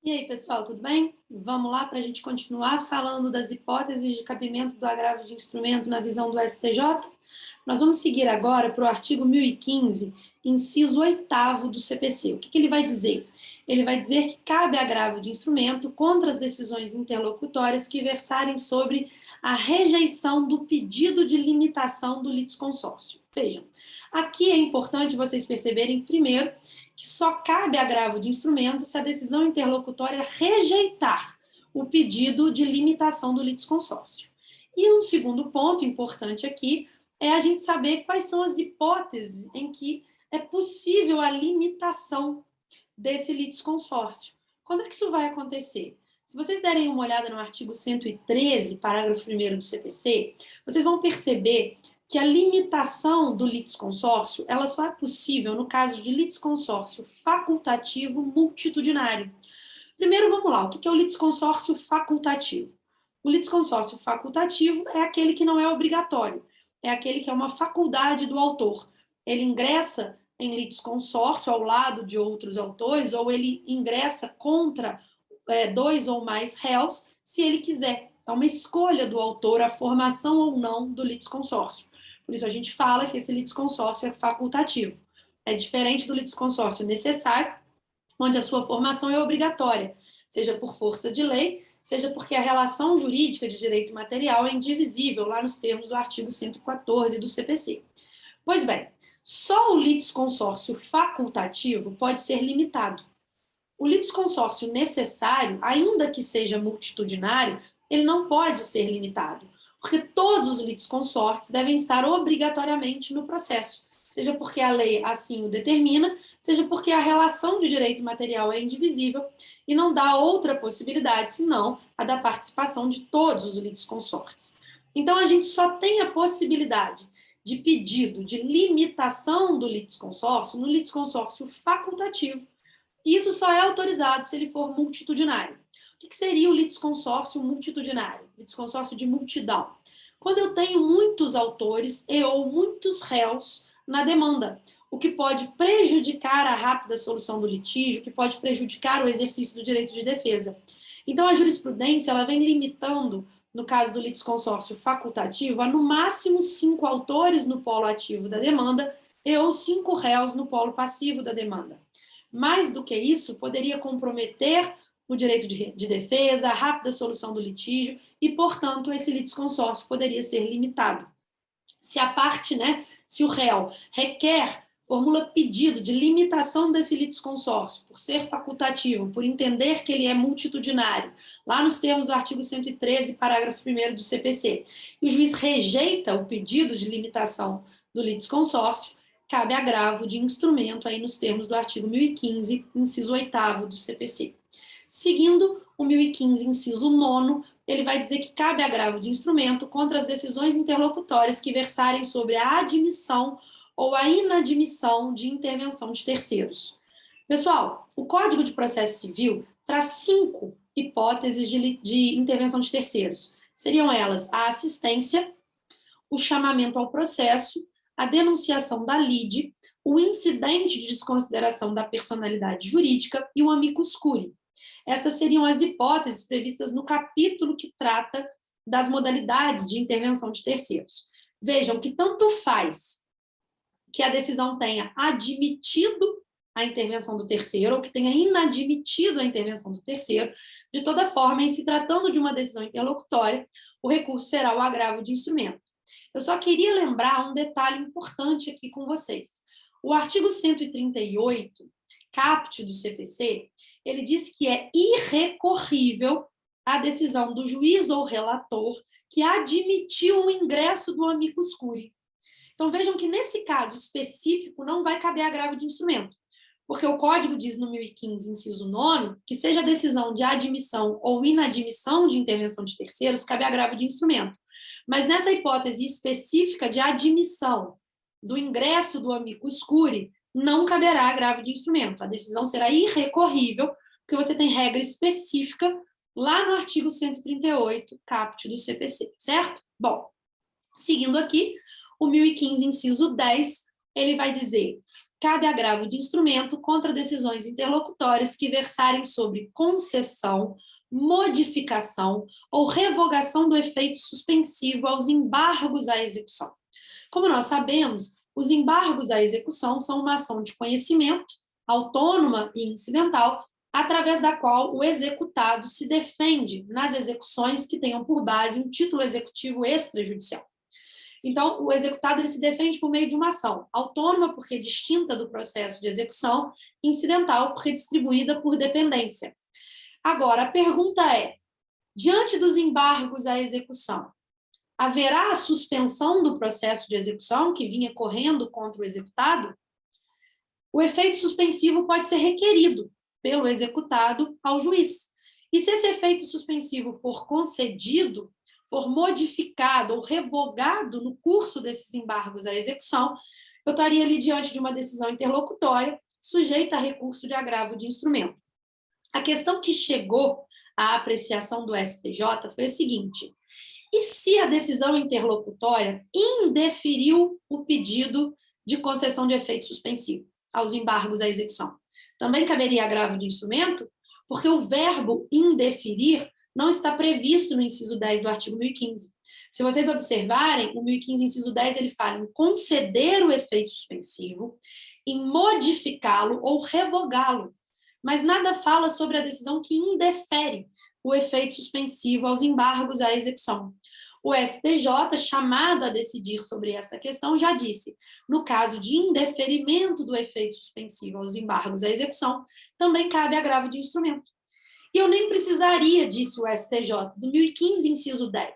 E aí, pessoal, tudo bem? Vamos lá para a gente continuar falando das hipóteses de cabimento do agravo de instrumento na visão do STJ? Nós vamos seguir agora para o artigo 1015, inciso 8º do CPC. O que ele vai dizer? Ele vai dizer que cabe agravo de instrumento contra as decisões interlocutórias que versarem sobre a rejeição do pedido de limitação do litisconsórcio. Vejam, aqui é importante vocês perceberem, primeiro, que só cabe agravo de instrumento se a decisão interlocutória rejeitar o pedido de limitação do litisconsórcio. E um segundo ponto importante aqui é a gente saber quais são as hipóteses em que é possível a limitação desse litisconsórcio. Quando é que isso vai acontecer? Se vocês derem uma olhada no artigo 113, parágrafo 1º do CPC, vocês vão perceber que a limitação do litisconsórcio, ela só é possível no caso de litisconsórcio facultativo multitudinário. Primeiro, vamos lá, o que é o litisconsórcio facultativo? O litisconsórcio facultativo é aquele que não é obrigatório, é aquele que é uma faculdade do autor. Ele ingressa em litisconsórcio ao lado de outros autores, ou ele ingressa contra dois ou mais réus, se ele quiser. É uma escolha do autor a formação ou não do litisconsórcio. Por isso a gente fala que esse litisconsórcio é facultativo. É diferente do litisconsórcio necessário, onde a sua formação é obrigatória, seja por força de lei, seja porque a relação jurídica de direito material é indivisível, lá nos termos do artigo 114 do CPC. Pois bem, só o litisconsórcio facultativo pode ser limitado. O litisconsórcio necessário, ainda que seja multitudinário, ele não pode ser limitado, porque todos os litisconsortes devem estar obrigatoriamente no processo, seja porque a lei assim o determina, seja porque a relação de direito material é indivisível e não dá outra possibilidade, senão a da participação de todos os litisconsortes. Então, a gente só tem a possibilidade de pedido de limitação do litisconsórcio no litisconsórcio facultativo. E isso só é autorizado se ele for multitudinário. O que seria o litisconsórcio multitudinário? Litisconsórcio de multidão. Quando eu tenho muitos autores e ou muitos réus na demanda, o que pode prejudicar a rápida solução do litígio, que pode prejudicar o exercício do direito de defesa. Então, a jurisprudência ela vem limitando, no caso do litisconsórcio facultativo, a no máximo 5 autores no polo ativo da demanda e ou 5 réus no polo passivo da demanda. Mais do que isso, poderia comprometer o direito de defesa, a rápida solução do litígio e, portanto, esse litisconsórcio poderia ser limitado. Se a parte, se o réu formula pedido de limitação desse litisconsórcio por ser facultativo, por entender que ele é multitudinário, lá nos termos do artigo 113, parágrafo 1º do CPC, e o juiz rejeita o pedido de limitação do litisconsórcio, cabe agravo de instrumento aí nos termos do artigo 1015, inciso 8º do CPC. Seguindo o 1015, inciso 9º, ele vai dizer que cabe agravo de instrumento contra as decisões interlocutórias que versarem sobre a admissão ou a inadmissão de intervenção de terceiros. Pessoal, o Código de Processo Civil traz 5 hipóteses de intervenção de terceiros. Seriam elas a assistência, o chamamento ao processo, a denunciação da lide, o incidente de desconsideração da personalidade jurídica e o amicus curiae. Estas seriam as hipóteses previstas no capítulo que trata das modalidades de intervenção de terceiros. Vejam que tanto faz que a decisão tenha admitido a intervenção do terceiro ou que tenha inadmitido a intervenção do terceiro, de toda forma, em se tratando de uma decisão interlocutória, o recurso será o agravo de instrumento. Eu só queria lembrar um detalhe importante aqui com vocês. O artigo 138, caput do CPC, ele diz que é irrecorrível a decisão do juiz ou relator que admitiu o ingresso do amicus curiae. Então, vejam que nesse caso específico não vai caber agravo de instrumento, porque o Código diz no 1015, inciso 9º, que seja a decisão de admissão ou inadmissão de intervenção de terceiros, cabe agravo de instrumento. Mas nessa hipótese específica de admissão do ingresso do amicus curiae, não caberá agravo de instrumento. A decisão será irrecorrível, porque você tem regra específica lá no artigo 138, caput do CPC, certo? Bom, seguindo aqui, o 1015, inciso 10, ele vai dizer: cabe agravo de instrumento contra decisões interlocutórias que versarem sobre concessão, modificação ou revogação do efeito suspensivo aos embargos à execução. Como nós sabemos, os embargos à execução são uma ação de conhecimento, autônoma e incidental, através da qual o executado se defende nas execuções que tenham por base um título executivo extrajudicial. Então, o executado ele se defende por meio de uma ação autônoma, porque é distinta do processo de execução, incidental, porque é distribuída por dependência. Agora, a pergunta é: diante dos embargos à execução, haverá a suspensão do processo de execução que vinha correndo contra o executado? O efeito suspensivo pode ser requerido pelo executado ao juiz. E se esse efeito suspensivo for concedido, for modificado ou revogado no curso desses embargos à execução, eu estaria ali diante de uma decisão interlocutória, sujeita a recurso de agravo de instrumento. A questão que chegou à apreciação do STJ foi a seguinte: e se a decisão interlocutória indeferiu o pedido de concessão de efeito suspensivo aos embargos à execução? Também caberia agravo de instrumento, porque o verbo indeferir não está previsto no inciso 10 do artigo 1015. Se vocês observarem, o 1015, inciso 10, ele fala em conceder o efeito suspensivo, em modificá-lo ou revogá-lo, mas nada fala sobre a decisão que indefere o efeito suspensivo aos embargos à execução. O STJ, chamado a decidir sobre esta questão, já disse: no caso de indeferimento do efeito suspensivo aos embargos à execução, também cabe agravo de instrumento. E eu nem precisaria, disse o STJ, do 1015, inciso 10.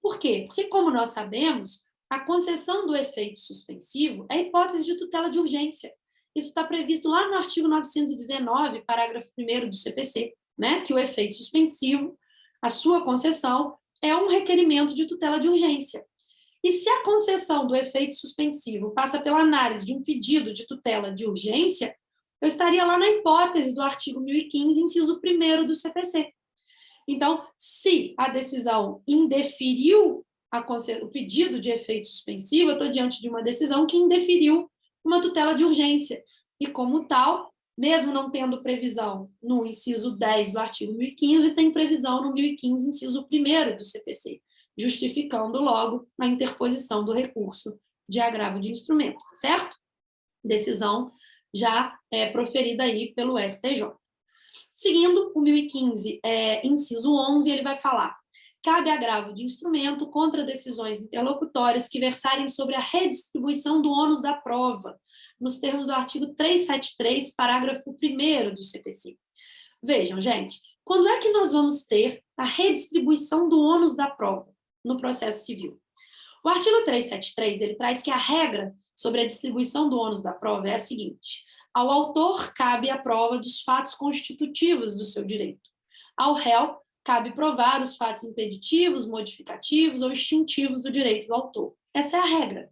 Por quê? Porque, como nós sabemos, a concessão do efeito suspensivo é hipótese de tutela de urgência. Isso está previsto lá no artigo 919, parágrafo 1º do CPC, né? Que o efeito suspensivo, a sua concessão, é um requerimento de tutela de urgência. E se a concessão do efeito suspensivo passa pela análise de um pedido de tutela de urgência, eu estaria lá na hipótese do artigo 1015, inciso 1º do CPC. Então, se a decisão indeferiu o pedido de efeito suspensivo, eu estou diante de uma decisão que indeferiu uma tutela de urgência. E, como tal, mesmo não tendo previsão no inciso 10 do artigo 1015, tem previsão no 1015, inciso 1º do CPC, justificando logo a interposição do recurso de agravo de instrumento, tá certo? Decisão já proferida aí pelo STJ. Seguindo, o 1015, inciso 11, ele vai falar: cabe agravo de instrumento contra decisões interlocutórias que versarem sobre a redistribuição do ônus da prova, nos termos do artigo 373, parágrafo 1º do CPC. Vejam, gente, quando é que nós vamos ter a redistribuição do ônus da prova no processo civil? O artigo 373, ele traz que a regra sobre a distribuição do ônus da prova é a seguinte: ao autor cabe a prova dos fatos constitutivos do seu direito. Ao réu cabe provar os fatos impeditivos, modificativos ou extintivos do direito do autor. Essa é a regra.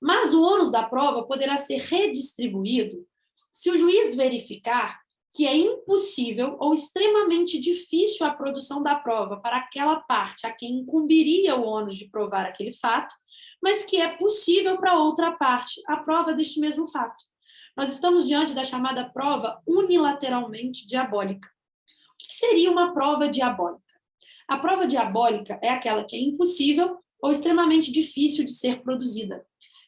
Mas o ônus da prova poderá ser redistribuído se o juiz verificar que é impossível ou extremamente difícil a produção da prova para aquela parte a quem incumbiria o ônus de provar aquele fato, mas que é possível para outra parte a prova deste mesmo fato. Nós estamos diante da chamada prova unilateralmente diabólica. O que seria uma prova diabólica? A prova diabólica é aquela que é impossível ou extremamente difícil de ser produzida.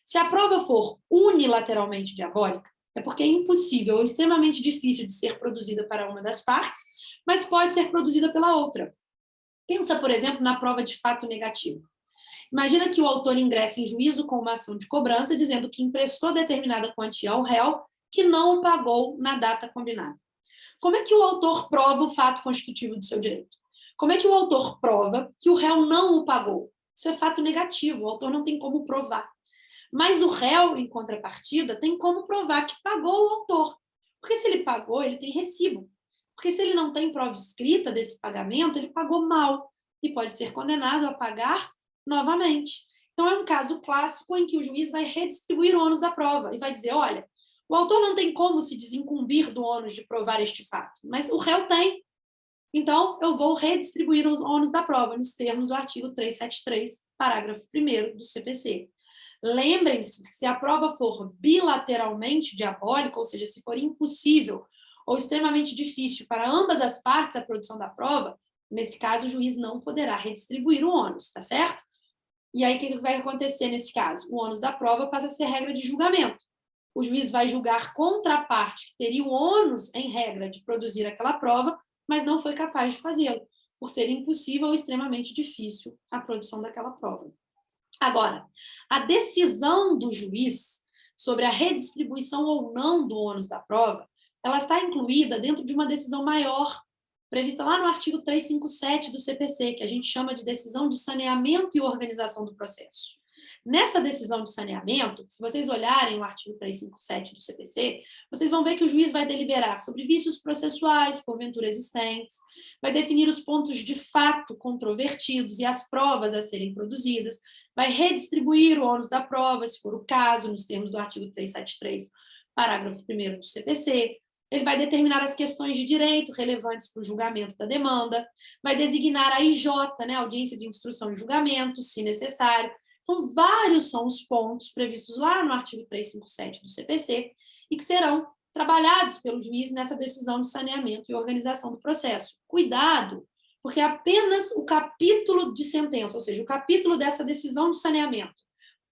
Se a prova for unilateralmente diabólica, é porque é impossível ou extremamente difícil de ser produzida para uma das partes, mas pode ser produzida pela outra. Pensa, por exemplo, na prova de fato negativo. Imagina que o autor ingressa em juízo com uma ação de cobrança dizendo que emprestou determinada quantia ao réu que não o pagou na data combinada. Como é que o autor prova o fato constitutivo do seu direito? Como é que o autor prova que o réu não o pagou? Isso é fato negativo, o autor não tem como provar. Mas o réu, em contrapartida, tem como provar que pagou o autor. Porque se ele pagou, ele tem recibo. Porque se ele não tem prova escrita desse pagamento, ele pagou mal e pode ser condenado a pagar novamente. Então, é um caso clássico em que o juiz vai redistribuir o ônus da prova e vai dizer: olha, o autor não tem como se desincumbir do ônus de provar este fato, mas o réu tem. Então, eu vou redistribuir os ônus da prova nos termos do artigo 373, parágrafo 1º do CPC. Lembrem-se que se a prova for bilateralmente diabólica, ou seja, se for impossível ou extremamente difícil para ambas as partes a produção da prova, nesse caso o juiz não poderá redistribuir o ônus, tá certo? E aí o que vai acontecer nesse caso? O ônus da prova passa a ser regra de julgamento. O juiz vai julgar contra a parte que teria o ônus, em regra, de produzir aquela prova, mas não foi capaz de fazê-lo, por ser impossível ou extremamente difícil a produção daquela prova. Agora, a decisão do juiz sobre a redistribuição ou não do ônus da prova, ela está incluída dentro de uma decisão maior, prevista lá no artigo 357 do CPC, que a gente chama de decisão de saneamento e organização do processo. Nessa decisão de saneamento, se vocês olharem o artigo 357 do CPC, vocês vão ver que o juiz vai deliberar sobre vícios processuais, porventura existentes, vai definir os pontos de fato controvertidos e as provas a serem produzidas, vai redistribuir o ônus da prova, se for o caso, nos termos do artigo 373, parágrafo 1º do CPC, ele vai determinar as questões de direito relevantes para o julgamento da demanda, vai designar a IJ, né, audiência de instrução e julgamento, se necessário. Então, vários são os pontos previstos lá no artigo 357 do CPC e que serão trabalhados pelo juiz nessa decisão de saneamento e organização do processo. Cuidado, porque apenas o capítulo de sentença, ou seja, o capítulo dessa decisão de saneamento,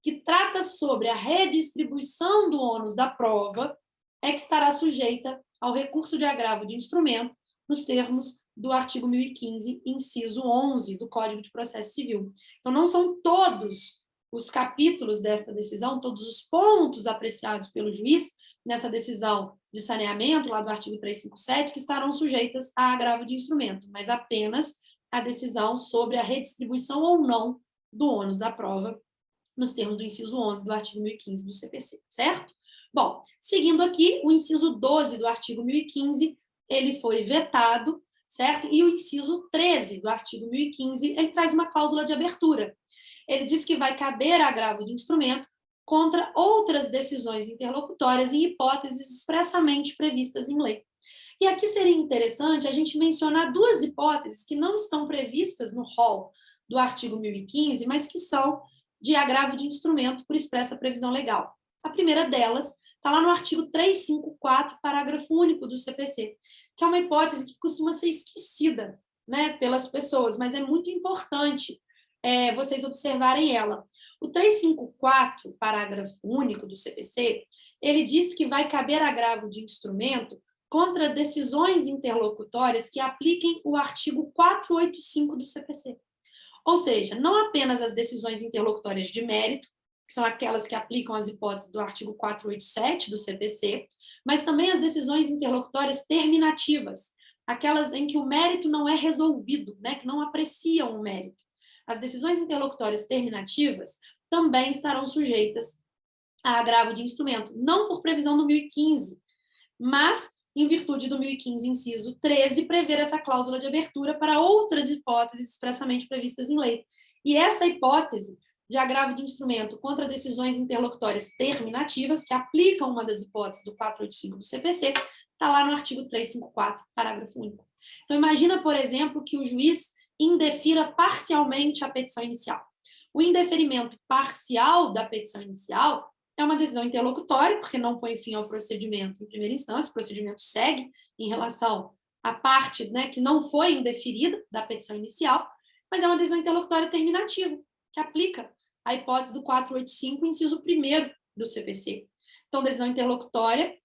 que trata sobre a redistribuição do ônus da prova, é que estará sujeita ao recurso de agravo de instrumento nos termos do artigo 1015, inciso 11 do Código de Processo Civil. Então, não são todos os capítulos desta decisão, todos os pontos apreciados pelo juiz nessa decisão de saneamento, lá do artigo 357, que estarão sujeitas a agravo de instrumento, mas apenas a decisão sobre a redistribuição ou não do ônus da prova, nos termos do inciso 11 do artigo 1015 do CPC, certo? Bom, seguindo aqui, o inciso 12 do artigo 1015, ele foi vetado, certo? E o inciso 13 do artigo 1015, ele traz uma cláusula de abertura. Ele diz que vai caber agravo de instrumento contra outras decisões interlocutórias em hipóteses expressamente previstas em lei. E aqui seria interessante a gente mencionar duas hipóteses que não estão previstas no rol do artigo 1015, mas que são de agravo de instrumento por expressa previsão legal. A primeira delas está lá no artigo 354, parágrafo único do CPC, que é uma hipótese que costuma ser esquecida, né, pelas pessoas, mas é muito importante vocês observarem ela. O 354, parágrafo único do CPC, ele diz que vai caber agravo de instrumento contra decisões interlocutórias que apliquem o artigo 485 do CPC. Ou seja, não apenas as decisões interlocutórias de mérito, que são aquelas que aplicam as hipóteses do artigo 487 do CPC, mas também as decisões interlocutórias terminativas, aquelas em que o mérito não é resolvido, né, que não apreciam o mérito. As decisões interlocutórias terminativas também estarão sujeitas a agravo de instrumento, não por previsão do 1015, mas em virtude do 1015, inciso 13, prever essa cláusula de abertura para outras hipóteses expressamente previstas em lei. E essa hipótese de agravo de instrumento contra decisões interlocutórias terminativas, que aplicam uma das hipóteses do 485 do CPC, está lá no artigo 354, parágrafo único. Então, imagina, por exemplo, que o juiz indefira parcialmente a petição inicial. O indeferimento parcial da petição inicial é uma decisão interlocutória, porque não põe fim ao procedimento em primeira instância, o procedimento segue em relação à parte, né, que não foi indeferida da petição inicial, mas é uma decisão interlocutória terminativa, que aplica a hipótese do 485, inciso 1º do CPC. Então, decisão interlocutória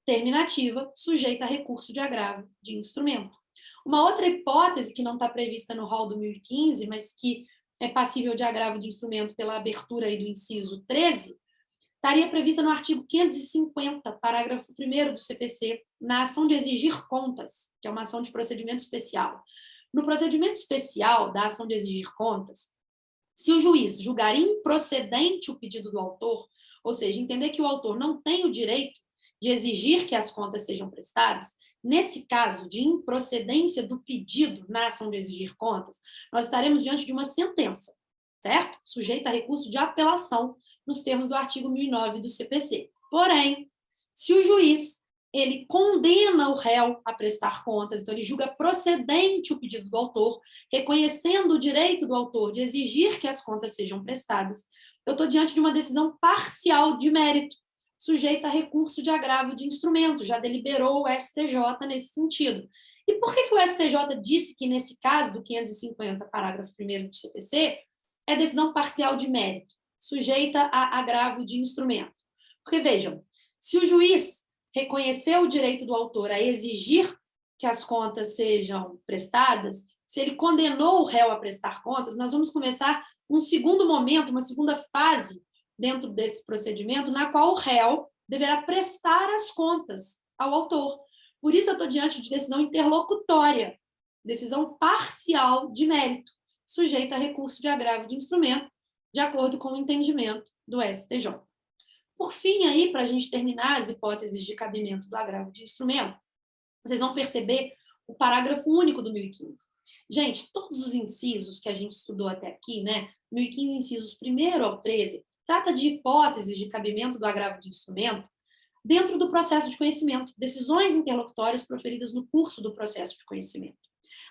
terminativa, sujeita a recurso de agravo de instrumento. Uma outra hipótese que não está prevista no rol do 1015, mas que é passível de agravo de instrumento pela abertura aí do inciso 13, estaria prevista no artigo 550, parágrafo 1º do CPC, na ação de exigir contas, que é uma ação de procedimento especial. No procedimento especial da ação de exigir contas, se o juiz julgar improcedente o pedido do autor, ou seja, entender que o autor não tem o direito de exigir que as contas sejam prestadas, nesse caso de improcedência do pedido na ação de exigir contas, nós estaremos diante de uma sentença, certo? Sujeita a recurso de apelação nos termos do artigo 1009 do CPC. Porém, se o juiz ele condena o réu a prestar contas, então ele julga procedente o pedido do autor, reconhecendo o direito do autor de exigir que as contas sejam prestadas, eu estou diante de uma decisão parcial de mérito, sujeita a recurso de agravo de instrumento, já deliberou o STJ nesse sentido. E por que o STJ disse que, nesse caso do 550, parágrafo 1º do CPC, é decisão parcial de mérito, sujeita a agravo de instrumento? Porque, vejam, se o juiz reconheceu o direito do autor a exigir que as contas sejam prestadas, se ele condenou o réu a prestar contas, nós vamos começar um segundo momento, uma segunda fase dentro desse procedimento, na qual o réu deverá prestar as contas ao autor. Por isso, eu estou diante de decisão interlocutória, decisão parcial de mérito, sujeita a recurso de agravo de instrumento, de acordo com o entendimento do STJ. Por fim, aí, para a gente terminar as hipóteses de cabimento do agravo de instrumento, vocês vão perceber o parágrafo único do 1015. Gente, todos os incisos que a gente estudou até aqui, né, 1015 incisos 1º ao 13, trata de hipóteses de cabimento do agravo de instrumento dentro do processo de conhecimento, decisões interlocutórias proferidas no curso do processo de conhecimento.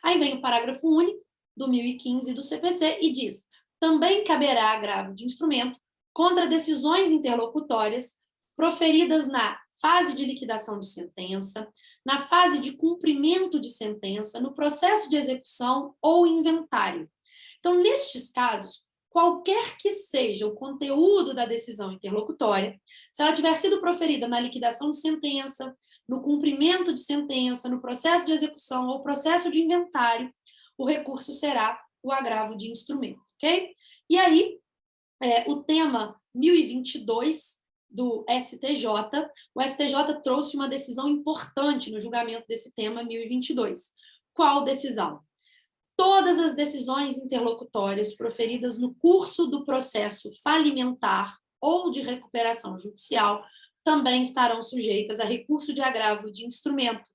Aí vem o parágrafo único do 1015 do CPC e diz: também caberá agravo de instrumento contra decisões interlocutórias proferidas na fase de liquidação de sentença, na fase de cumprimento de sentença, no processo de execução ou inventário. Então, nestes casos, qualquer que seja o conteúdo da decisão interlocutória, se ela tiver sido proferida na liquidação de sentença, no cumprimento de sentença, no processo de execução ou processo de inventário, o recurso será o agravo de instrumento, ok? E aí, o tema 1022 do STJ, o STJ trouxe uma decisão importante no julgamento desse tema 1022. Qual decisão? Todas as decisões interlocutórias proferidas no curso do processo falimentar ou de recuperação judicial também estarão sujeitas a recurso de agravo de instrumento,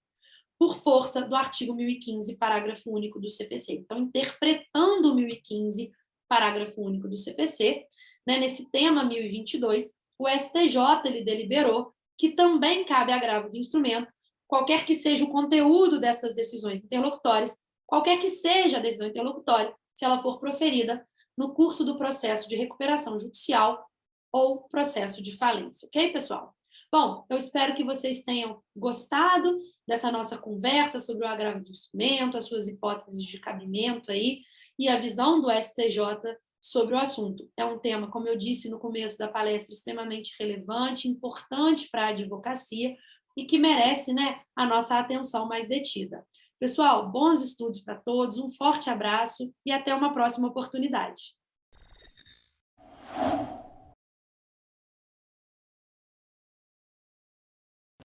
por força do artigo 1015, parágrafo único do CPC. Então, interpretando o 1015, parágrafo único do CPC, né, nesse tema 1022, o STJ ele deliberou que também cabe agravo de instrumento, qualquer que seja o conteúdo dessas decisões interlocutórias, qualquer que seja a decisão interlocutória, se ela for proferida no curso do processo de recuperação judicial ou processo de falência. Ok, pessoal? Bom, eu espero que vocês tenham gostado dessa nossa conversa sobre o agravo de instrumento, as suas hipóteses de cabimento aí e a visão do STJ sobre o assunto. É um tema, como eu disse no começo da palestra, extremamente relevante, importante para a advocacia e que merece, né, a nossa atenção mais detida. Pessoal, bons estudos para todos, um forte abraço e até uma próxima oportunidade.